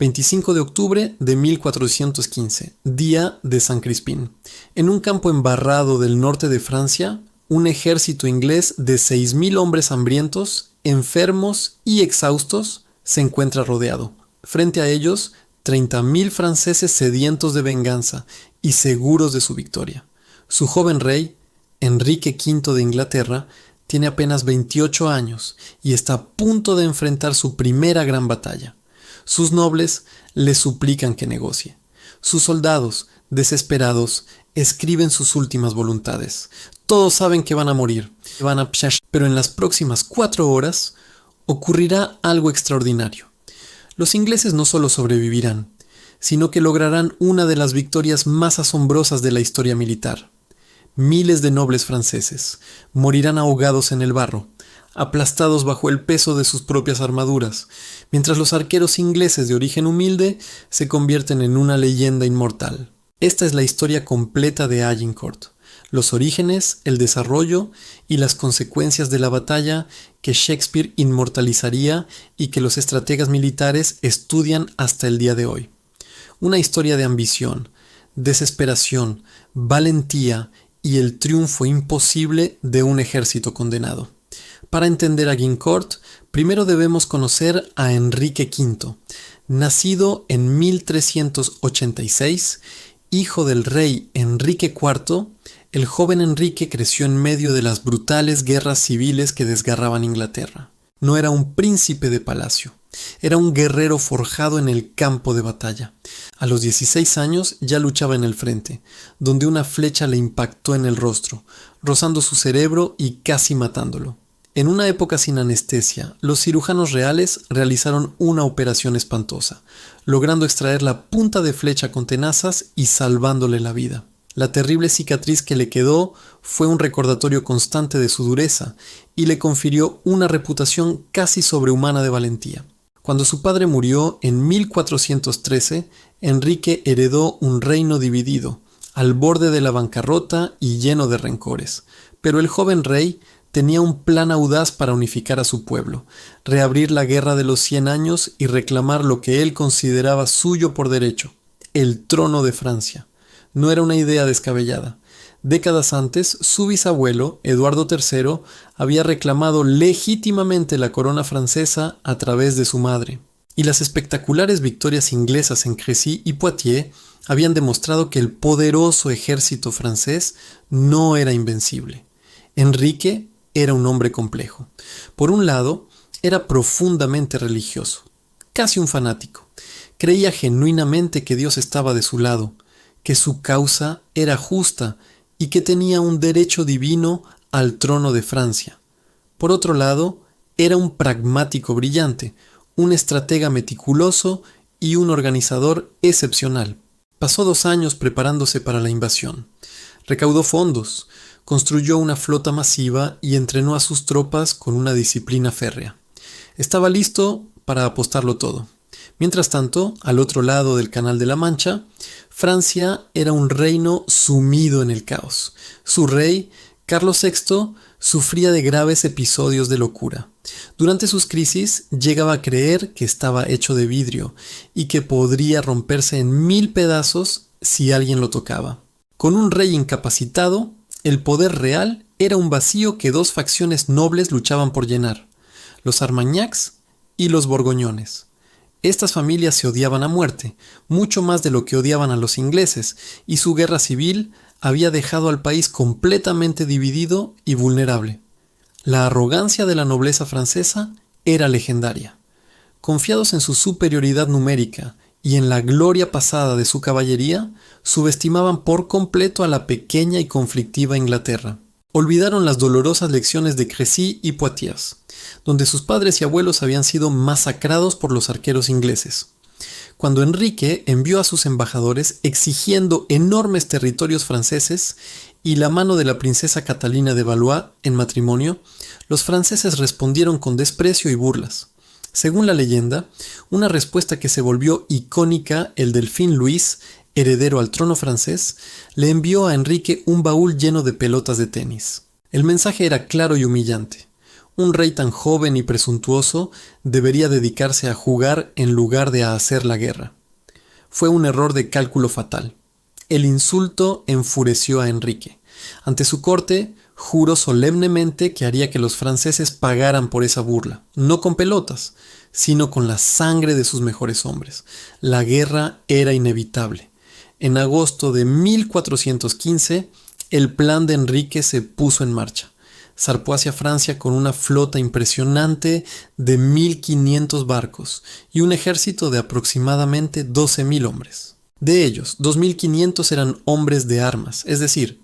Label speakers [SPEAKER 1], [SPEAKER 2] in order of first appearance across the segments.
[SPEAKER 1] 25 de octubre de 1415, día de San Crispín. En un campo embarrado del norte de Francia, un ejército inglés de 6.000 hombres hambrientos, enfermos y exhaustos se encuentra rodeado. Frente a ellos, 30.000 franceses sedientos de venganza y seguros de su victoria. Su joven rey, Enrique V de Inglaterra, tiene apenas 28 años y está a punto de enfrentar su primera gran batalla. Sus nobles le suplican que negocie. Sus soldados, desesperados, escriben sus últimas voluntades. Todos saben que van a morir, pero en las próximas 4 horas ocurrirá algo extraordinario. Los ingleses no solo sobrevivirán, sino que lograrán una de las victorias más asombrosas de la historia militar. Miles de nobles franceses morirán ahogados en el barro, aplastados bajo el peso de sus propias armaduras, mientras los arqueros ingleses de origen humilde se convierten en una leyenda inmortal. Esta es la historia completa de Agincourt, los orígenes, el desarrollo y las consecuencias de la batalla que Shakespeare inmortalizaría y que los estrategas militares estudian hasta el día de hoy. Una historia de ambición, desesperación, valentía y el triunfo imposible de un ejército condenado. Para entender a Agincourt, primero debemos conocer a Enrique V, nacido en 1386, hijo del rey Enrique IV. El joven Enrique creció en medio de las brutales guerras civiles que desgarraban Inglaterra. No era un príncipe de palacio, era un guerrero forjado en el campo de batalla. A los 16 años ya luchaba en el frente, donde una flecha le impactó en el rostro, rozando su cerebro y casi matándolo. En una época sin anestesia, los cirujanos reales realizaron una operación espantosa, logrando extraer la punta de flecha con tenazas y salvándole la vida. La terrible cicatriz que le quedó fue un recordatorio constante de su dureza y le confirió una reputación casi sobrehumana de valentía. Cuando su padre murió en 1413, Enrique heredó un reino dividido, al borde de la bancarrota y lleno de rencores. Pero el joven rey tenía un plan audaz para unificar a su pueblo, reabrir la guerra de los 100 años y reclamar lo que él consideraba suyo por derecho, el trono de Francia. No era una idea descabellada. Décadas antes, su bisabuelo, Eduardo III, había reclamado legítimamente la corona francesa a través de su madre. Y las espectaculares victorias inglesas en Crécy y Poitiers habían demostrado que el poderoso ejército francés no era invencible. Enrique era un hombre complejo. Por un lado, era profundamente religioso, casi un fanático. Creía genuinamente que Dios estaba de su lado, que su causa era justa y que tenía un derecho divino al trono de Francia. Por otro lado, era un pragmático brillante, un estratega meticuloso y un organizador excepcional. Pasó 2 años preparándose para la invasión. Recaudó fondos, construyó una flota masiva y entrenó a sus tropas con una disciplina férrea. Estaba listo para apostarlo todo. Mientras tanto, al otro lado del Canal de la Mancha, Francia era un reino sumido en el caos. Su rey, Carlos VI, sufría de graves episodios de locura. Durante sus crisis llegaba a creer que estaba hecho de vidrio y que podría romperse en 1000 pedazos si alguien lo tocaba. Con un rey incapacitado, el poder real era un vacío que 2 facciones nobles luchaban por llenar, los Armagnacs y los Borgoñones. Estas familias se odiaban a muerte, mucho más de lo que odiaban a los ingleses, y su guerra civil había dejado al país completamente dividido y vulnerable. La arrogancia de la nobleza francesa era legendaria. Confiados en su superioridad numérica y en la gloria pasada de su caballería, subestimaban por completo a la pequeña y conflictiva Inglaterra. Olvidaron las dolorosas lecciones de Crécy y Poitiers, donde sus padres y abuelos habían sido masacrados por los arqueros ingleses. Cuando Enrique envió a sus embajadores exigiendo enormes territorios franceses y la mano de la princesa Catalina de Valois en matrimonio, los franceses respondieron con desprecio y burlas. Según la leyenda, una respuesta que se volvió icónica, el delfín Luis, heredero al trono francés, le envió a Enrique un baúl lleno de pelotas de tenis. El mensaje era claro y humillante. Un rey tan joven y presuntuoso debería dedicarse a jugar en lugar de a hacer la guerra. Fue un error de cálculo fatal. El insulto enfureció a Enrique. Ante su corte, juró solemnemente que haría que los franceses pagaran por esa burla, no con pelotas, sino con la sangre de sus mejores hombres. La guerra era inevitable. En agosto de 1415, el plan de Enrique se puso en marcha. Zarpó hacia Francia con una flota impresionante de 1.500 barcos y un ejército de aproximadamente 12.000 hombres. De ellos, 2.500 eran hombres de armas, es decir,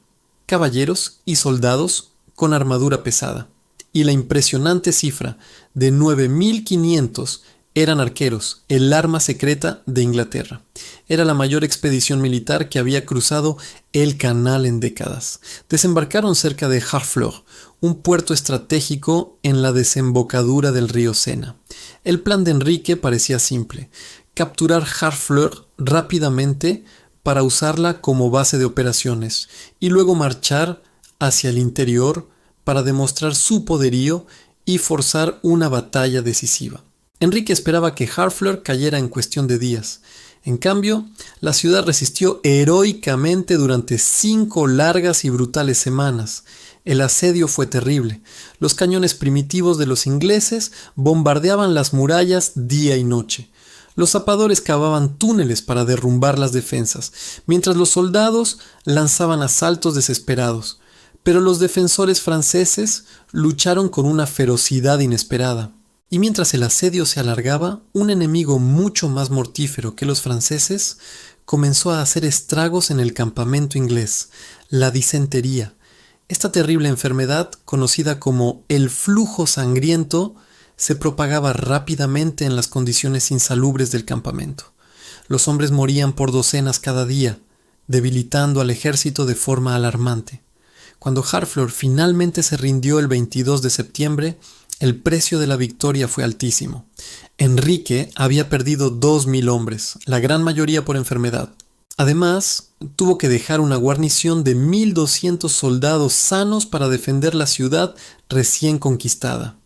[SPEAKER 1] caballeros y soldados con armadura pesada, y la impresionante cifra de 9.500 eran arqueros, el arma secreta de Inglaterra. Era la mayor expedición militar que había cruzado el canal en décadas. Desembarcaron cerca de Harfleur, un puerto estratégico en la desembocadura del río Sena. El plan de Enrique parecía simple: capturar Harfleur rápidamente para usarla como base de operaciones y luego marchar hacia el interior para demostrar su poderío y forzar una batalla decisiva. Enrique esperaba que Harfleur cayera en cuestión de días. En cambio, la ciudad resistió heroicamente durante 5 largas y brutales semanas. El asedio fue terrible. Los cañones primitivos de los ingleses bombardeaban las murallas día y noche. Los zapadores cavaban túneles para derrumbar las defensas, mientras los soldados lanzaban asaltos desesperados. Pero los defensores franceses lucharon con una ferocidad inesperada. Y mientras el asedio se alargaba, un enemigo mucho más mortífero que los franceses comenzó a hacer estragos en el campamento inglés: la disentería. Esta terrible enfermedad, conocida como el flujo sangriento, se propagaba rápidamente en las condiciones insalubres del campamento. Los hombres morían por docenas cada día, debilitando al ejército de forma alarmante. Cuando Harfleur finalmente se rindió el 22 de septiembre, el precio de la victoria fue altísimo. Enrique había perdido 2.000 hombres, la gran mayoría por enfermedad. Además, tuvo que dejar una guarnición de 1.200 soldados sanos para defender la ciudad recién conquistada.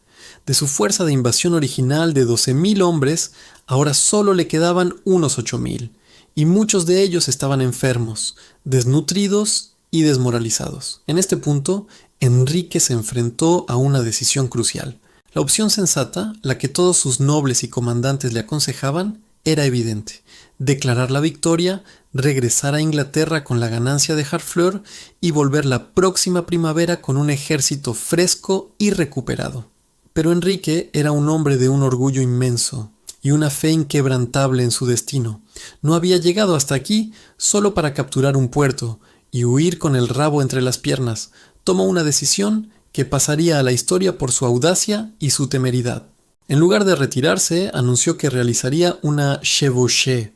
[SPEAKER 1] De su fuerza de invasión original de 12.000 hombres, ahora solo le quedaban unos 8.000, y muchos de ellos estaban enfermos, desnutridos y desmoralizados. En este punto, Enrique se enfrentó a una decisión crucial. La opción sensata, la que todos sus nobles y comandantes le aconsejaban, era evidente: declarar la victoria, regresar a Inglaterra con la ganancia de Harfleur y volver la próxima primavera con un ejército fresco y recuperado. Pero Enrique era un hombre de un orgullo inmenso y una fe inquebrantable en su destino. No había llegado hasta aquí solo para capturar un puerto y huir con el rabo entre las piernas. Tomó una decisión que pasaría a la historia por su audacia y su temeridad. En lugar de retirarse, anunció que realizaría una chevauchée,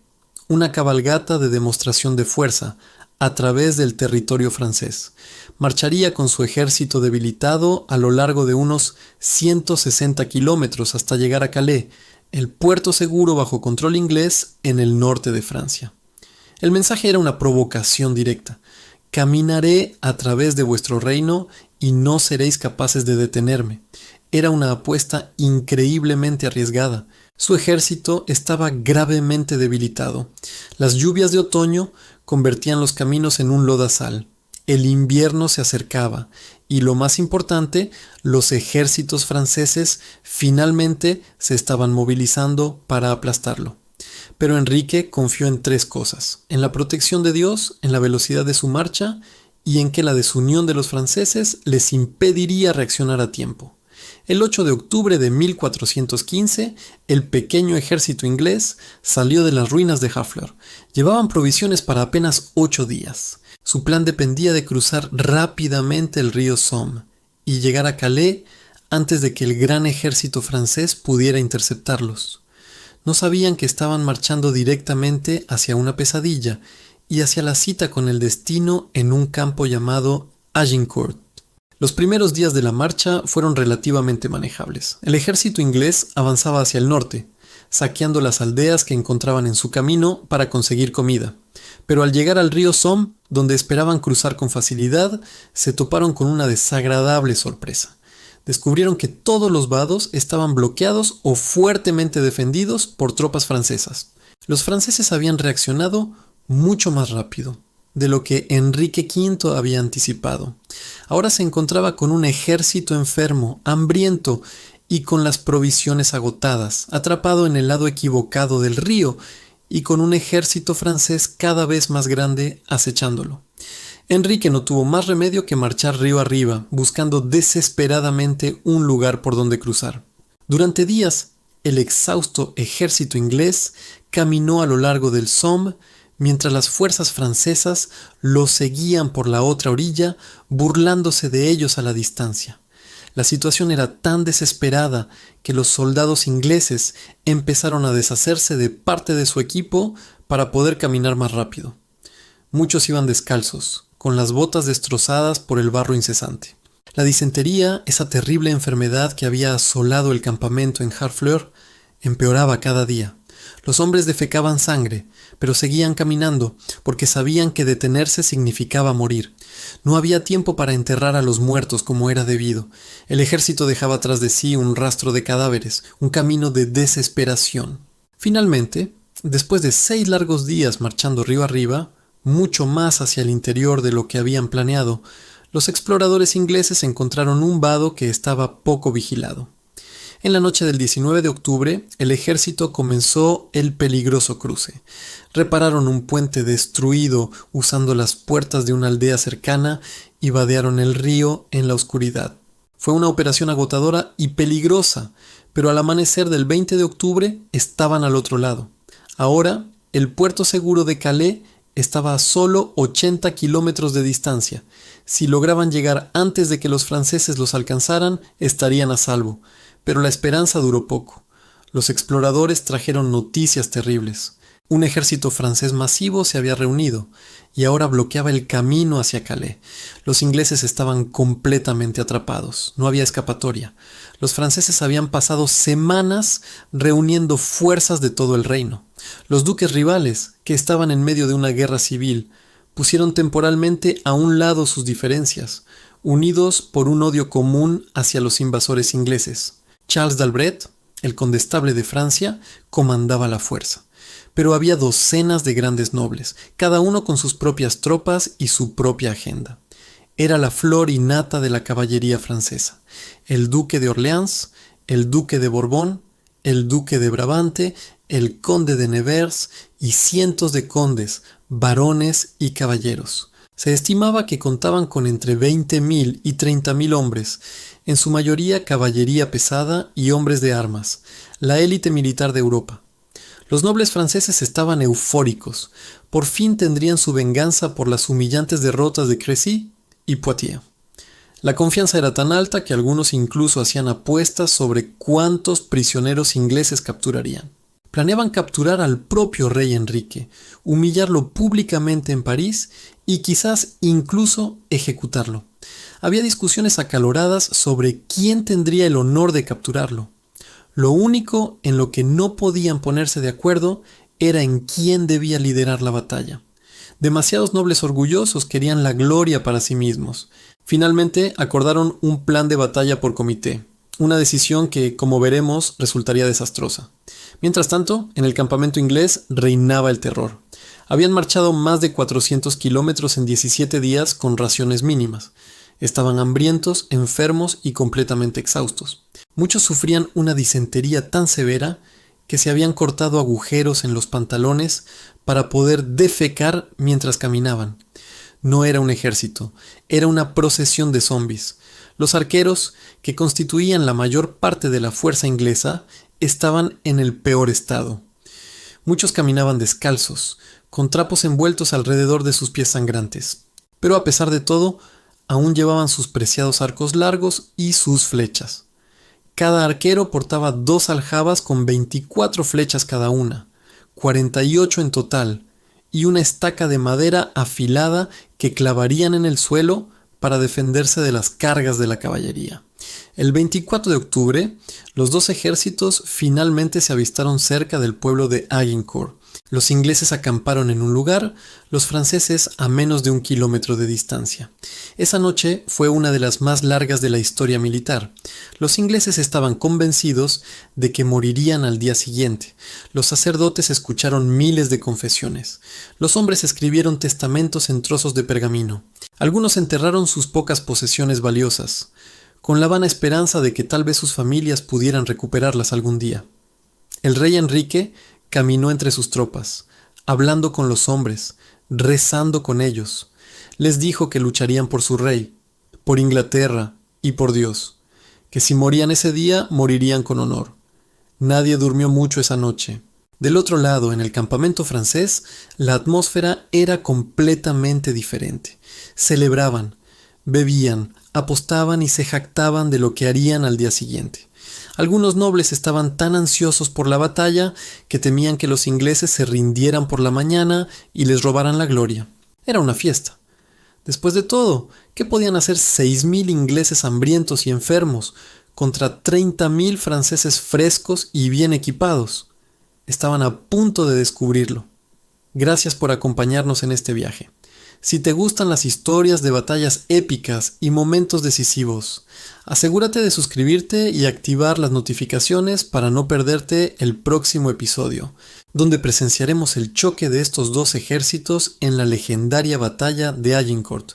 [SPEAKER 1] una cabalgata de demostración de fuerza, a través del territorio francés. Marcharía con su ejército debilitado a lo largo de unos 160 kilómetros hasta llegar a Calais, el puerto seguro bajo control inglés en el norte de Francia. El mensaje era una provocación directa: caminaré a través de vuestro reino y no seréis capaces de detenerme. Era una apuesta increíblemente arriesgada. Su ejército estaba gravemente debilitado. Las lluvias de otoño convertían los caminos en un lodazal. El invierno se acercaba y, lo más importante, los ejércitos franceses finalmente se estaban movilizando para aplastarlo. Pero Enrique confió en 3 cosas: en la protección de Dios, en la velocidad de su marcha y en que la desunión de los franceses les impediría reaccionar a tiempo. El 8 de octubre de 1415, el pequeño ejército inglés salió de las ruinas de Harfleur. Llevaban provisiones para apenas 8 días. Su plan dependía de cruzar rápidamente el río Somme y llegar a Calais antes de que el gran ejército francés pudiera interceptarlos. No sabían que estaban marchando directamente hacia una pesadilla y hacia la cita con el destino en un campo llamado Agincourt. Los primeros días de la marcha fueron relativamente manejables. El ejército inglés avanzaba hacia el norte, saqueando las aldeas que encontraban en su camino para conseguir comida. Pero al llegar al río Somme, donde esperaban cruzar con facilidad, se toparon con una desagradable sorpresa. Descubrieron que todos los vados estaban bloqueados o fuertemente defendidos por tropas francesas. Los franceses habían reaccionado mucho más rápido de lo que Enrique V había anticipado. Ahora se encontraba con un ejército enfermo, hambriento y con las provisiones agotadas, atrapado en el lado equivocado del río y con un ejército francés cada vez más grande acechándolo. Enrique no tuvo más remedio que marchar río arriba, buscando desesperadamente un lugar por donde cruzar. Durante días, el exhausto ejército inglés caminó a lo largo del Somme, mientras las fuerzas francesas lo seguían por la otra orilla, burlándose de ellos a la distancia. La situación era tan desesperada que los soldados ingleses empezaron a deshacerse de parte de su equipo para poder caminar más rápido. Muchos iban descalzos, con las botas destrozadas por el barro incesante. La disentería, esa terrible enfermedad que había asolado el campamento en Harfleur, empeoraba cada día. Los hombres defecaban sangre, pero seguían caminando, porque sabían que detenerse significaba morir. No había tiempo para enterrar a los muertos como era debido. El ejército dejaba tras de sí un rastro de cadáveres, un camino de desesperación. Finalmente, después de 6 largos días marchando río arriba, mucho más hacia el interior de lo que habían planeado, los exploradores ingleses encontraron un vado que estaba poco vigilado. En la noche del 19 de octubre, el ejército comenzó el peligroso cruce. Repararon un puente destruido usando las puertas de una aldea cercana y vadearon el río en la oscuridad. Fue una operación agotadora y peligrosa, pero al amanecer del 20 de octubre estaban al otro lado. Ahora, el puerto seguro de Calais estaba a solo 80 kilómetros de distancia. Si lograban llegar antes de que los franceses los alcanzaran, estarían a salvo. Pero la esperanza duró poco. Los exploradores trajeron noticias terribles. Un ejército francés masivo se había reunido y ahora bloqueaba el camino hacia Calais. Los ingleses estaban completamente atrapados. No había escapatoria. Los franceses habían pasado semanas reuniendo fuerzas de todo el reino. Los duques rivales, que estaban en medio de una guerra civil, pusieron temporalmente a un lado sus diferencias, unidos por un odio común hacia los invasores ingleses. Charles d'Albret, el condestable de Francia, comandaba la fuerza. Pero había docenas de grandes nobles, cada uno con sus propias tropas y su propia agenda. Era la flor y nata de la caballería francesa. El duque de Orleans, el duque de Borbón, el duque de Brabante, el conde de Nevers y cientos de condes, varones y caballeros. Se estimaba que contaban con entre 20.000 y 30.000 hombres, en su mayoría caballería pesada y hombres de armas, la élite militar de Europa. Los nobles franceses estaban eufóricos. Por fin tendrían su venganza por las humillantes derrotas de Crécy y Poitiers. La confianza era tan alta que algunos incluso hacían apuestas sobre cuántos prisioneros ingleses capturarían. Planeaban capturar al propio rey Enrique, humillarlo públicamente en París y quizás incluso ejecutarlo. Había discusiones acaloradas sobre quién tendría el honor de capturarlo. Lo único en lo que no podían ponerse de acuerdo era en quién debía liderar la batalla. Demasiados nobles orgullosos querían la gloria para sí mismos. Finalmente acordaron un plan de batalla por comité, una decisión que, como veremos, resultaría desastrosa. Mientras tanto, en el campamento inglés reinaba el terror. Habían marchado más de 400 kilómetros en 17 días con raciones mínimas. Estaban hambrientos, enfermos y completamente exhaustos. Muchos sufrían una disentería tan severa que se habían cortado agujeros en los pantalones para poder defecar mientras caminaban. No era un ejército, era una procesión de zombis. Los arqueros, que constituían la mayor parte de la fuerza inglesa, estaban en el peor estado. Muchos caminaban descalzos, con trapos envueltos alrededor de sus pies sangrantes. Pero a pesar de todo, aún llevaban sus preciados arcos largos y sus flechas. Cada arquero portaba 2 aljabas con 24 flechas cada una, 48 en total, y una estaca de madera afilada que clavarían en el suelo para defenderse de las cargas de la caballería. El 24 de octubre, los dos ejércitos finalmente se avistaron cerca del pueblo de Agincourt. Los ingleses acamparon en un lugar, los franceses a menos de 1 kilómetro de distancia. Esa noche fue una de las más largas de la historia militar. Los ingleses estaban convencidos de que morirían al día siguiente. Los sacerdotes escucharon miles de confesiones. Los hombres escribieron testamentos en trozos de pergamino. Algunos enterraron sus pocas posesiones valiosas, con la vana esperanza de que tal vez sus familias pudieran recuperarlas algún día. El rey Enrique caminó entre sus tropas, hablando con los hombres, rezando con ellos. Les dijo que lucharían por su rey, por Inglaterra y por Dios, que si morían ese día, morirían con honor. Nadie durmió mucho esa noche. Del otro lado, en el campamento francés, la atmósfera era completamente diferente. Celebraban, bebían, apostaban y se jactaban de lo que harían al día siguiente. Algunos nobles estaban tan ansiosos por la batalla que temían que los ingleses se rindieran por la mañana y les robaran la gloria. Era una fiesta. Después de todo, ¿qué podían hacer 6.000 ingleses hambrientos y enfermos contra 30.000 franceses frescos y bien equipados? Estaban a punto de descubrirlo. Gracias por acompañarnos en este viaje. Si te gustan las historias de batallas épicas y momentos decisivos, asegúrate de suscribirte y activar las notificaciones para no perderte el próximo episodio, donde presenciaremos el choque de estos dos ejércitos en la legendaria batalla de Agincourt.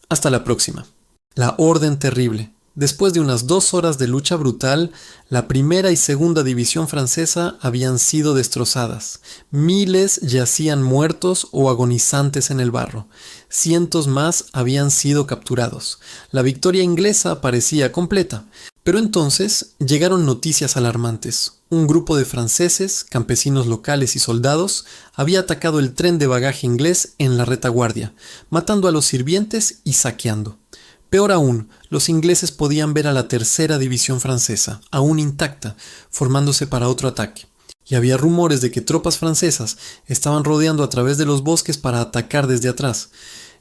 [SPEAKER 1] Hasta la próxima. La Orden Terrible. Después de unas 2 horas de lucha brutal, la primera y segunda división francesa habían sido destrozadas. Miles yacían muertos o agonizantes en el barro. Cientos más habían sido capturados. La victoria inglesa parecía completa. Pero entonces llegaron noticias alarmantes. Un grupo de franceses, campesinos locales y soldados había atacado el tren de bagaje inglés en la retaguardia, matando a los sirvientes y saqueando. Peor aún, los ingleses podían ver a la tercera división francesa, aún intacta, formándose para otro ataque. Y había rumores de que tropas francesas estaban rodeando a través de los bosques para atacar desde atrás.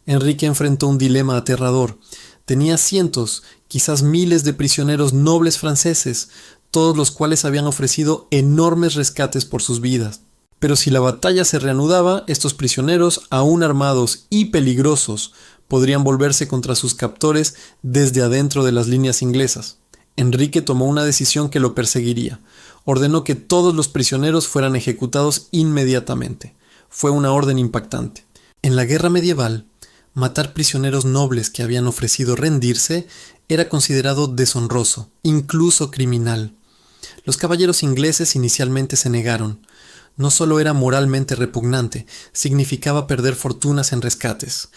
[SPEAKER 1] Enrique enfrentó un dilema aterrador. Tenía cientos, quizás miles de prisioneros nobles franceses, todos los cuales habían ofrecido enormes rescates por sus vidas. Pero si la batalla se reanudaba, estos prisioneros, aún armados y peligrosos, podrían volverse contra sus captores desde adentro de las líneas inglesas. Enrique tomó una decisión que lo perseguiría. Ordenó que todos los prisioneros fueran ejecutados inmediatamente. Fue una orden impactante. En la guerra medieval, matar prisioneros nobles que habían ofrecido rendirse era considerado deshonroso, incluso criminal. Los caballeros ingleses inicialmente se negaron. No solo era moralmente repugnante, significaba perder fortunas en rescates.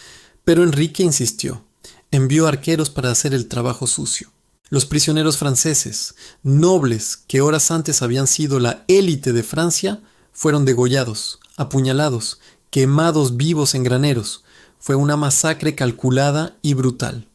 [SPEAKER 1] Pero Enrique insistió. Envió arqueros para hacer el trabajo sucio. Los prisioneros franceses, nobles que horas antes habían sido la élite de Francia, fueron degollados, apuñalados, quemados vivos en graneros. Fue una masacre calculada y brutal.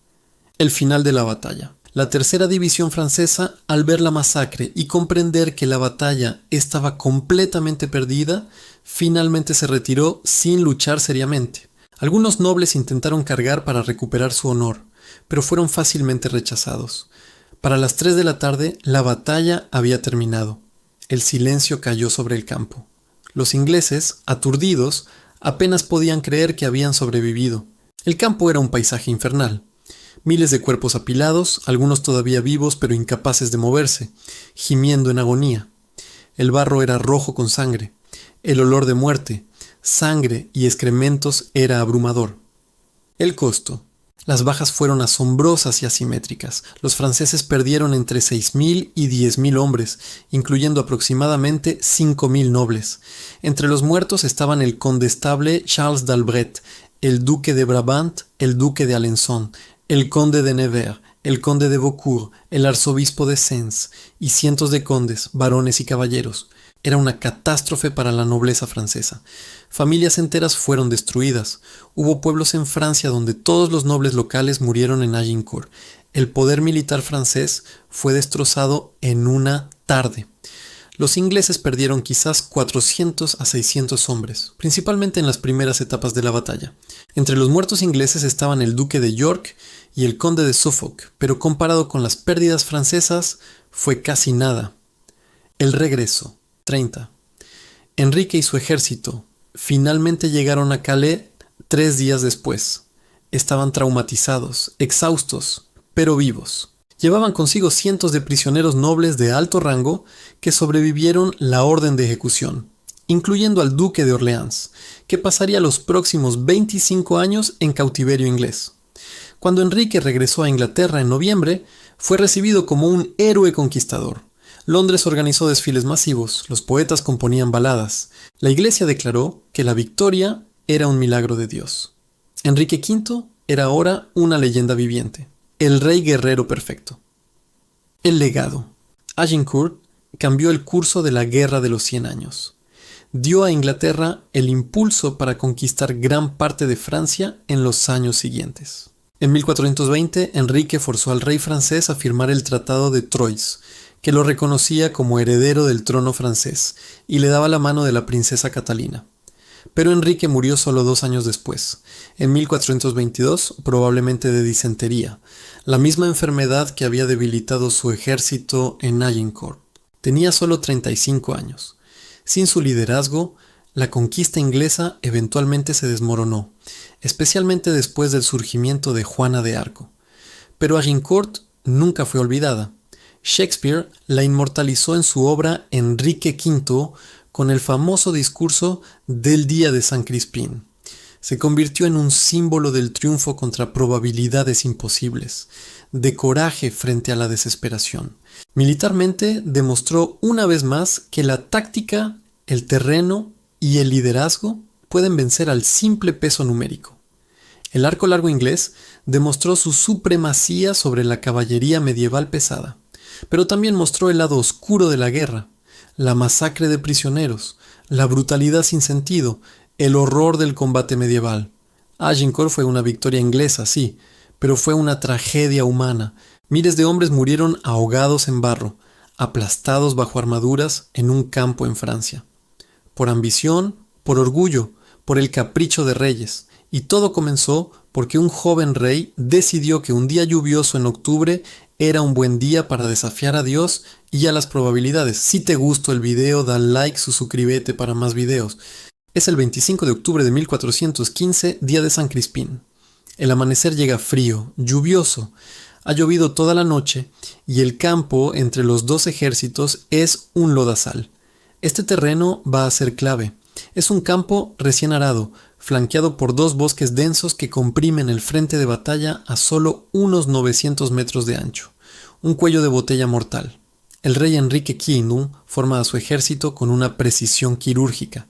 [SPEAKER 1] El final de la batalla. La tercera división francesa, al ver la masacre y comprender que la batalla estaba completamente perdida, finalmente se retiró sin luchar seriamente. Algunos nobles intentaron cargar para recuperar su honor, pero fueron fácilmente rechazados. Para las 3 de la tarde, la batalla había terminado. El silencio cayó sobre el campo. Los ingleses, aturdidos, apenas podían creer que habían sobrevivido. El campo era un paisaje infernal. Miles de cuerpos apilados, algunos todavía vivos pero incapaces de moverse, gimiendo en agonía. El barro era rojo con sangre. El olor de muerte, sangre y excrementos era abrumador. El costo. Las bajas fueron asombrosas y asimétricas. Los franceses perdieron entre 6.000 y 10.000 hombres, incluyendo aproximadamente 5.000 nobles. Entre los muertos estaban el condestable Charles d'Albret, el duque de Brabant, el duque de Alençon, el conde de Nevers, el conde de Beaucourt, el arzobispo de Sens y cientos de condes, varones y caballeros. Era una catástrofe para la nobleza francesa. Familias enteras fueron destruidas. Hubo pueblos en Francia donde todos los nobles locales murieron en Agincourt. El poder militar francés fue destrozado en una tarde. Los ingleses perdieron quizás 400 a 600 hombres, principalmente en las primeras etapas de la batalla. Entre los muertos ingleses estaban el duque de York y el conde de Suffolk, pero comparado con las pérdidas francesas, fue casi nada. El regreso. 30. Enrique y su ejército finalmente llegaron a Calais 3 días después. Estaban traumatizados, exhaustos, pero vivos. Llevaban consigo cientos de prisioneros nobles de alto rango que sobrevivieron la orden de ejecución, incluyendo al duque de Orleans, que pasaría los próximos 25 años en cautiverio inglés. Cuando Enrique regresó a Inglaterra en noviembre, fue recibido como un héroe conquistador. Londres organizó desfiles masivos, los poetas componían baladas. La iglesia declaró que la victoria era un milagro de Dios. Enrique V era ahora una leyenda viviente, el rey guerrero perfecto. El legado. Agincourt cambió el curso de la Guerra de los 100 años. Dio a Inglaterra el impulso para conquistar gran parte de Francia en los años siguientes. En 1420, Enrique forzó al rey francés a firmar el Tratado de Troyes, que lo reconocía como heredero del trono francés y le daba la mano de la princesa Catalina. Pero Enrique murió solo 2 años después, en 1422, probablemente de disentería, la misma enfermedad que había debilitado su ejército en Agincourt. Tenía solo 35 años. Sin su liderazgo, la conquista inglesa eventualmente se desmoronó, especialmente después del surgimiento de Juana de Arco. Pero Agincourt nunca fue olvidada. Shakespeare la inmortalizó en su obra Enrique V con el famoso discurso del Día de San Crispín. Se convirtió en un símbolo del triunfo contra probabilidades imposibles, de coraje frente a la desesperación. Militarmente demostró una vez más que la táctica, el terreno y el liderazgo pueden vencer al simple peso numérico. El arco largo inglés demostró su supremacía sobre la caballería medieval pesada, pero también mostró el lado oscuro de la guerra, la masacre de prisioneros, la brutalidad sin sentido, el horror del combate medieval. Agincourt fue una victoria inglesa, sí, pero fue una tragedia humana. Miles de hombres murieron ahogados en barro, aplastados bajo armaduras en un campo en Francia. Por ambición, por orgullo, por el capricho de reyes. Y todo comenzó porque un joven rey decidió que un día lluvioso en octubre era un buen día para desafiar a Dios y a las probabilidades. Si te gustó el video, da like, suscríbete para más videos. Es el 25 de octubre de 1415, día de San Crispín. El amanecer llega frío, lluvioso. Ha llovido toda la noche y el campo entre los dos ejércitos es un lodazal. Este terreno va a ser clave. Es un campo recién arado, flanqueado por 2 bosques densos que comprimen el frente de batalla a solo unos 900 metros de ancho. Un cuello de botella mortal. El rey Enrique V forma a su ejército con una precisión quirúrgica.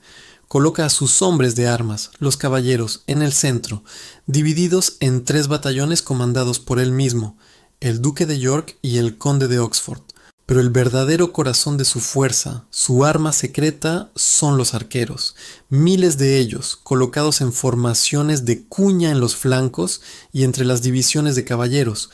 [SPEAKER 1] Coloca a sus hombres de armas, los caballeros, en el centro, divididos en 3 batallones comandados por él mismo, el duque de York y el conde de Oxford. Pero el verdadero corazón de su fuerza, su arma secreta, son los arqueros. Miles de ellos, colocados en formaciones de cuña en los flancos y entre las divisiones de caballeros.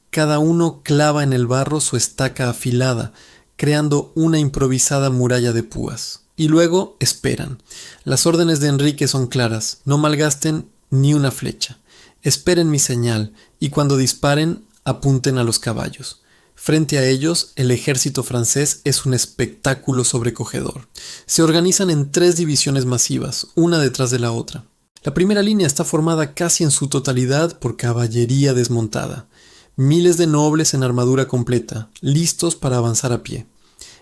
[SPEAKER 1] Cada uno clava en el barro su estaca afilada, creando una improvisada muralla de púas. Y luego esperan. Las órdenes de Enrique son claras: no malgasten ni una flecha. Esperen mi señal, y cuando disparen, apunten a los caballos. Frente a ellos, el ejército francés es un espectáculo sobrecogedor. Se organizan en 3 divisiones masivas, una detrás de la otra. La primera línea está formada casi en su totalidad por caballería desmontada. Miles de nobles en armadura completa, listos para avanzar a pie.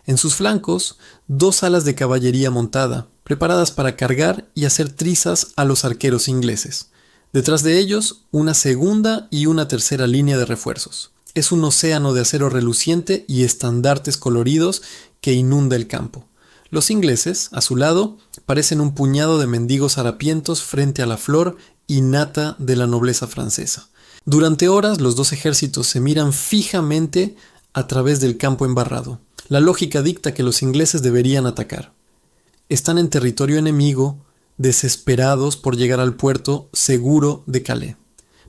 [SPEAKER 1] En sus flancos, 2 alas de caballería montada, preparadas para cargar y hacer trizas a los arqueros ingleses. Detrás de ellos, una segunda y una tercera línea de refuerzos. Es un océano de acero reluciente y estandartes coloridos que inunda el campo. Los ingleses, a su lado, parecen un puñado de mendigos harapientos frente a la flor innata de la nobleza francesa. Durante horas, los 2 ejércitos se miran fijamente a través del campo embarrado. La lógica dicta que los ingleses deberían atacar. Están en territorio enemigo, desesperados por llegar al puerto seguro de Calais.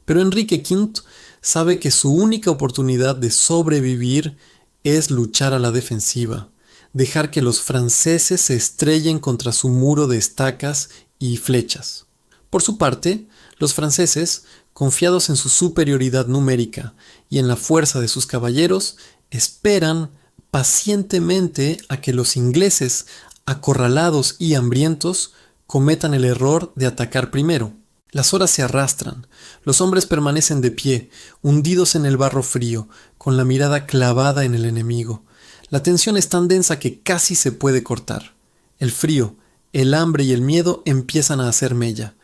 [SPEAKER 1] Pero Enrique V sabe que su única oportunidad de sobrevivir es luchar a la defensiva, dejar que los franceses se estrellen contra su muro de estacas y flechas. Por su parte, los franceses, confiados en su superioridad numérica y en la fuerza de sus caballeros, esperan pacientemente a que los ingleses acorralados y hambrientos, cometan el error de atacar primero. Las horas se arrastran, los hombres permanecen de pie, hundidos en el barro frío, con la mirada clavada en el enemigo. La tensión es tan densa que casi se puede cortar. El frío, el hambre y el miedo empiezan a hacer mella.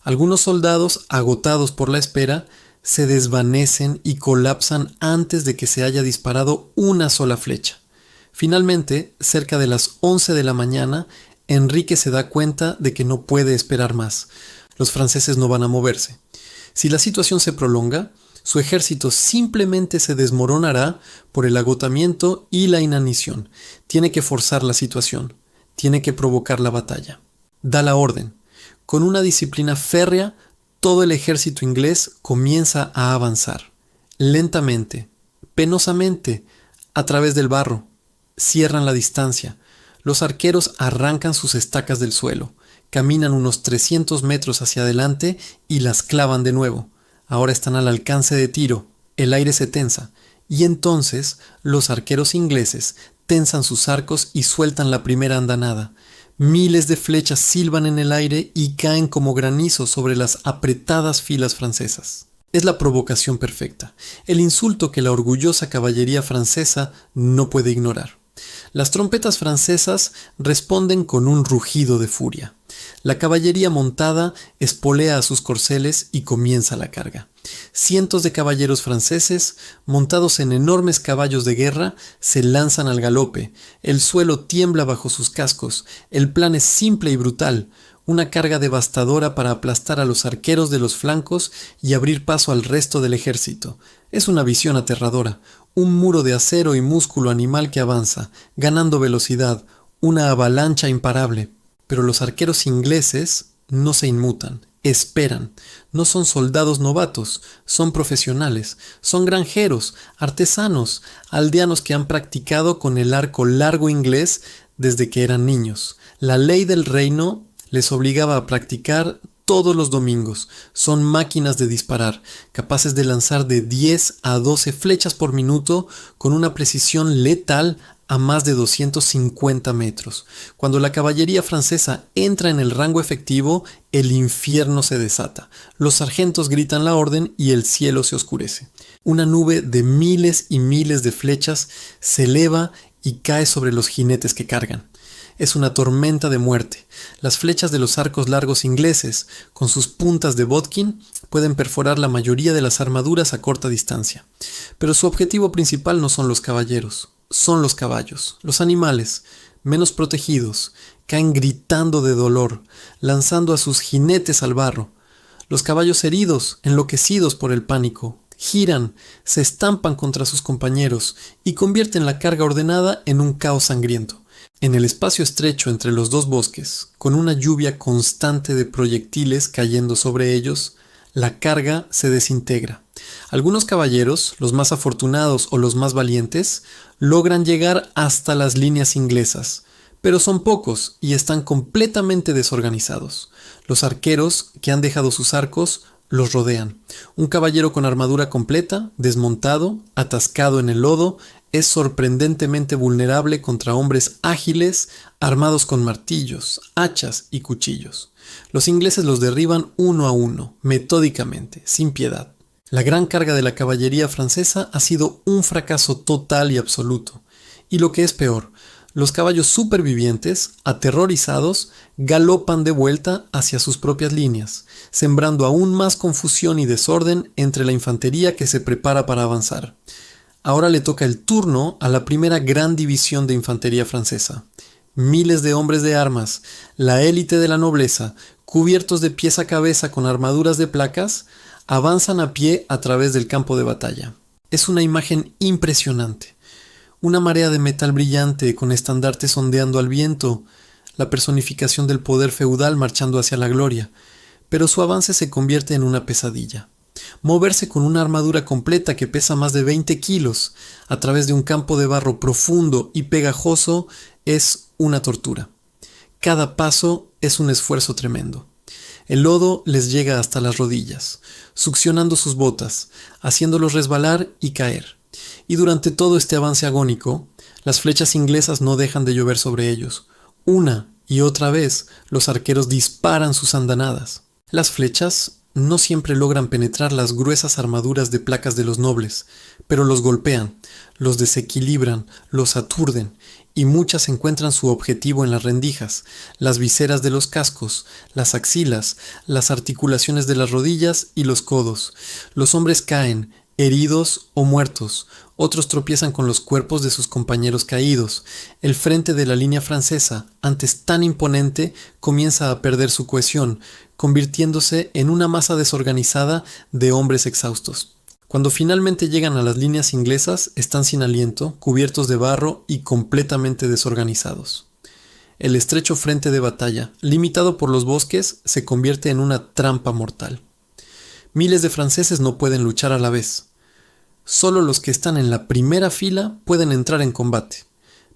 [SPEAKER 1] Algunos soldados, agotados por la espera, se desvanecen y colapsan antes de que se haya disparado una sola flecha. Finalmente, cerca de las 11 de la mañana, Enrique se da cuenta de que no puede esperar más. Los franceses no van a moverse. Si la situación se prolonga, su ejército simplemente se desmoronará por el agotamiento y la inanición. Tiene que forzar la situación. Tiene que provocar la batalla. Da la orden. Con una disciplina férrea, todo el ejército inglés comienza a avanzar. Lentamente, penosamente, a través del barro. Cierran la distancia. Los arqueros arrancan sus estacas del suelo. Caminan unos 300 metros hacia adelante y las clavan de nuevo. Ahora están al alcance de tiro. El aire se tensa. Y entonces los arqueros ingleses tensan sus arcos y sueltan la primera andanada. Miles de flechas silban en el aire y caen como granizo sobre las apretadas filas francesas. Es la provocación perfecta, el insulto que la orgullosa caballería francesa no puede ignorar. Las trompetas francesas responden con un rugido de furia. La caballería montada espolea a sus corceles y comienza la carga. Cientos de caballeros franceses, montados en enormes caballos de guerra, se lanzan al galope. El suelo tiembla bajo sus cascos. El plan es simple y brutal. Una carga devastadora para aplastar a los arqueros de los flancos y abrir paso al resto del ejército. Es una visión aterradora. Un muro de acero y músculo animal que avanza, ganando velocidad. Una avalancha imparable. Pero los arqueros ingleses no se inmutan. Esperan. No son soldados novatos, son profesionales, son granjeros, artesanos, aldeanos que han practicado con el arco largo inglés desde que eran niños. La ley del reino les obligaba a practicar todos los domingos. Son máquinas de disparar, capaces de lanzar de 10 a 12 flechas por minuto con una precisión letal a más de 250 metros. Cuando la caballería francesa entra en el rango efectivo, el infierno se desata. Los sargentos gritan la orden y el cielo se oscurece. Una nube de miles y miles de flechas se eleva y cae sobre los jinetes que cargan. Es una tormenta de muerte. Las flechas de los arcos largos ingleses, con sus puntas de bodkin, pueden perforar la mayoría de las armaduras a corta distancia. Pero su objetivo principal no son los caballeros. Son los caballos, los animales, menos protegidos, caen gritando de dolor, lanzando a sus jinetes al barro. Los caballos heridos, enloquecidos por el pánico, giran, se estampan contra sus compañeros y convierten la carga ordenada en un caos sangriento. En el espacio estrecho entre los dos bosques, con una lluvia constante de proyectiles cayendo sobre ellos, la carga se desintegra. Algunos caballeros, los más afortunados o los más valientes, logran llegar hasta las líneas inglesas, pero son pocos y están completamente desorganizados. Los arqueros que han dejado sus arcos los rodean. Un caballero con armadura completa, desmontado, atascado en el lodo, es sorprendentemente vulnerable contra hombres ágiles, armados con martillos, hachas y cuchillos. Los ingleses los derriban uno a uno, metódicamente, sin piedad. La gran carga de la caballería francesa ha sido un fracaso total y absoluto. Y lo que es peor, los caballos supervivientes, aterrorizados, galopan de vuelta hacia sus propias líneas, sembrando aún más confusión y desorden entre la infantería que se prepara para avanzar. Ahora le toca el turno a la primera gran división de infantería francesa. Miles de hombres de armas, la élite de la nobleza, cubiertos de pies a cabeza con armaduras de placas, avanzan a pie a través del campo de batalla. Es una imagen impresionante. Una marea de metal brillante con estandartes ondeando al viento, la personificación del poder feudal marchando hacia la gloria, pero su avance se convierte en una pesadilla. Moverse con una armadura completa que pesa más de 20 kilos a través de un campo de barro profundo y pegajoso es una tortura. Cada paso es un esfuerzo tremendo. El lodo les llega hasta las rodillas, succionando sus botas, haciéndolos resbalar y caer. Y durante todo este avance agónico, las flechas inglesas no dejan de llover sobre ellos. Una y otra vez, los arqueros disparan sus andanadas. Las flechas no siempre logran penetrar las gruesas armaduras de placas de los nobles, pero los golpean, los desequilibran, los aturden, y muchas encuentran su objetivo en las rendijas, las viseras de los cascos, las axilas, las articulaciones de las rodillas y los codos. Los hombres caen, heridos o muertos, otros tropiezan con los cuerpos de sus compañeros caídos. El frente de la línea francesa, antes tan imponente, comienza a perder su cohesión, convirtiéndose en una masa desorganizada de hombres exhaustos. Cuando finalmente llegan a las líneas inglesas, están sin aliento, cubiertos de barro y completamente desorganizados. El estrecho frente de batalla, limitado por los bosques, se convierte en una trampa mortal. Miles de franceses no pueden luchar a la vez. Solo los que están en la primera fila pueden entrar en combate,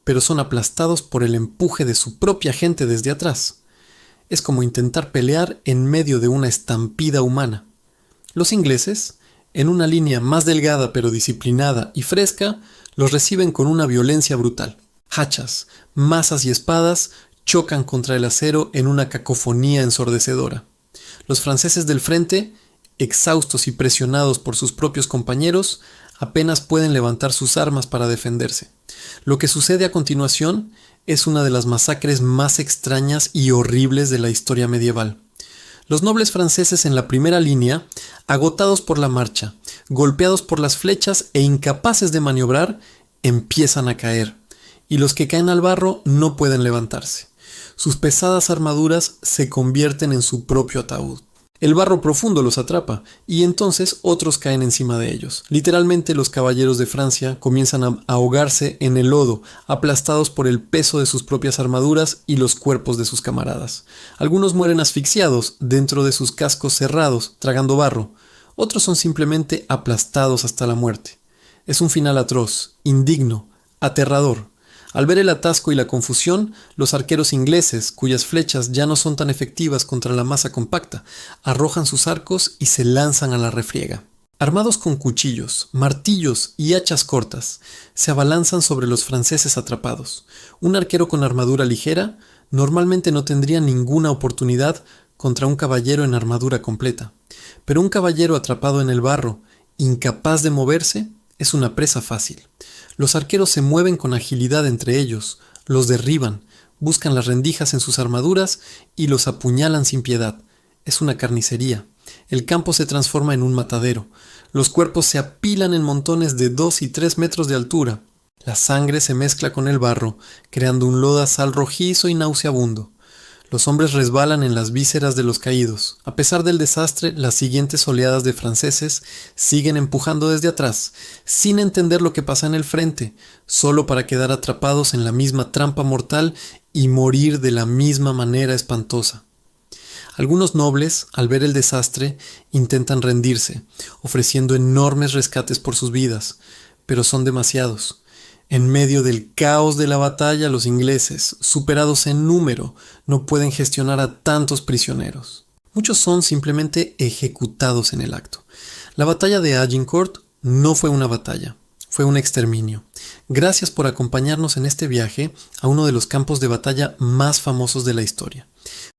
[SPEAKER 1] pero son aplastados por el empuje de su propia gente desde atrás. Es como intentar pelear en medio de una estampida humana. Los ingleses, en una línea más delgada pero disciplinada y fresca, los reciben con una violencia brutal. Hachas, mazas y espadas chocan contra el acero en una cacofonía ensordecedora. Los franceses del frente, exhaustos y presionados por sus propios compañeros, apenas pueden levantar sus armas para defenderse. Lo que sucede a continuación es una de las masacres más extrañas y horribles de la historia medieval. Los nobles franceses en la primera línea, agotados por la marcha, golpeados por las flechas e incapaces de maniobrar, empiezan a caer, y los que caen al barro no pueden levantarse. Sus pesadas armaduras se convierten en su propio ataúd. El barro profundo los atrapa, y entonces otros caen encima de ellos. Literalmente los caballeros de Francia comienzan a ahogarse en el lodo, aplastados por el peso de sus propias armaduras y los cuerpos de sus camaradas. Algunos mueren asfixiados dentro de sus cascos cerrados, tragando barro. Otros son simplemente aplastados hasta la muerte. Es un final atroz, indigno, aterrador. Al ver el atasco y la confusión, los arqueros ingleses, cuyas flechas ya no son tan efectivas contra la masa compacta, arrojan sus arcos y se lanzan a la refriega. Armados con cuchillos, martillos y hachas cortas, se abalanzan sobre los franceses atrapados. Un arquero con armadura ligera normalmente no tendría ninguna oportunidad contra un caballero en armadura completa, pero un caballero atrapado en el barro, incapaz de moverse, es una presa fácil. Los arqueros se mueven con agilidad entre ellos, los derriban, buscan las rendijas en sus armaduras y los apuñalan sin piedad. Es una carnicería. El campo se transforma en un matadero. Los cuerpos se apilan en montones de 2 y 3 metros de altura. La sangre se mezcla con el barro, creando un lodazal rojizo y nauseabundo. Los hombres resbalan en las vísceras de los caídos. A pesar del desastre, las siguientes oleadas de franceses siguen empujando desde atrás, sin entender lo que pasa en el frente, solo para quedar atrapados en la misma trampa mortal y morir de la misma manera espantosa. Algunos nobles, al ver el desastre, intentan rendirse, ofreciendo enormes rescates por sus vidas, pero son demasiados. En medio del caos de la batalla, los ingleses, superados en número, no pueden gestionar a tantos prisioneros. Muchos son simplemente ejecutados en el acto. La batalla de Agincourt no fue una batalla, fue un exterminio. Gracias por acompañarnos en este viaje a uno de los campos de batalla más famosos de la historia.